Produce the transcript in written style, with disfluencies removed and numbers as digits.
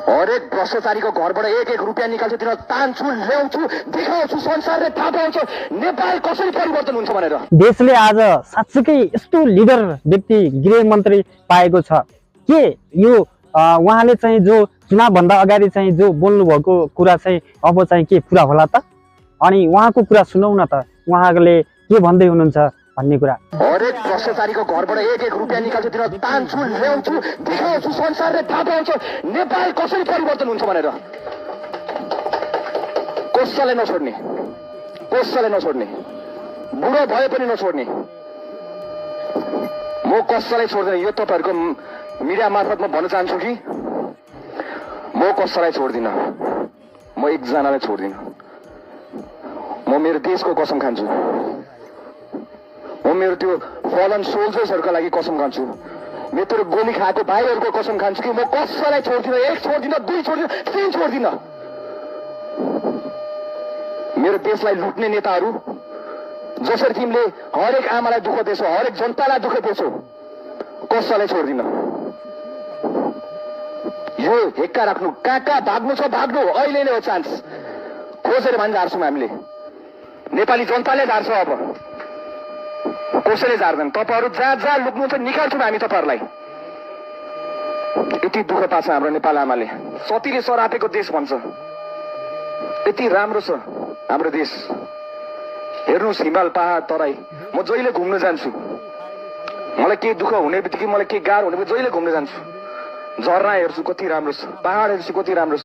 हरेक भ्रष्टाचारीको घरबाट एक एक रुपियाँ निकाल्छु, तिनीहरू तान्छु, ल्याउँछु, देखाउँछु, संसारले थाहा पाउँछ नेपाल कसरी परिवर्तन हुन्छ भनेर। देशले आज साँच्चीकै यस्तो लिडर व्यक्ति गृहमन्त्री पाएको छ के यो उहाँले चाहिँ जो चुनावभन्दा अगाडि चाहिँ जो बोल्नु भएको कुरा चाहिँ अब चाहिँ के पुरा होला त? अनि उहाँको कुरा सुनौ न त, उहाँले के भन्दै हुनुहुन्छ भन्ने कुरा। हरेक भ्रष्टाचारीको घरबाट एक एक रुपियाँ निकाल्छु, तिनीहरू तान्छु, ल्याउँछु, देखाउँछु, संसारले थाहा पाउँछ नेपाल कसरी परिवर्तन हुन्छ भनेर। कसैले नछोड्ने, कसैले नछोड्ने, बुढो भए पनि नछोड्ने। म कसैलाई छोड्दैन। यो तपाईँहरूको मिडिया मार्फत म भन्न चाहन्छु कि म कसैलाई छोड्दिनँ, म एकजनालाई छोड्दिनँ। म मेरो देशको कसम खान्छु, म मेरो त्यो फलन सोल्जर्सहरूका लागि कसम खान्छु, मेरो गोली खाएको भाइहरूको कसम खान्छु कि म कसैलाई छोड्दिनँ। एक छोड्दिनँ, दुई छोड्दिनँ, तीन छोड्दिनँ। मेरो देशलाई लुट्ने नेताहरू जसरी तिमीले हरेक आमालाई दुःख दिएछौ, हरेक जनतालाई दुःख दिएछौ, कसैलाई छोड्दिनँ। यो हेक्का राख्नु, कहाँ कहाँ भाग्नु छ भाग्नु, अहिले नै हो चान्स। खोजेर भनी झार्छौँ हामीले, नेपाली जनताले झार्छ। अब कसैले झार्दैन। तपाईँहरू जहाँ जहाँ लुक्नुहुन्छ निकाल्छौँ हामी तपाईँहरूलाई। यति दुःख पाछ हाम्रो नेपाल आमाले, सतीले सरापेको देश भन्छ। यति राम्रो छ हाम्रो देश। हेर्नुहोस् हिमाल, पहाड, तराई। म जहिले घुम्न जान्छु, मलाई केही दुःख हुने बित्तिकै, मलाई केही गाह्रो हुने बित्तिकै जहिले घुम्न जान्छु। झरना हेर्छु कति राम्रो छ, पहाड हेर्छु कति राम्रो छ।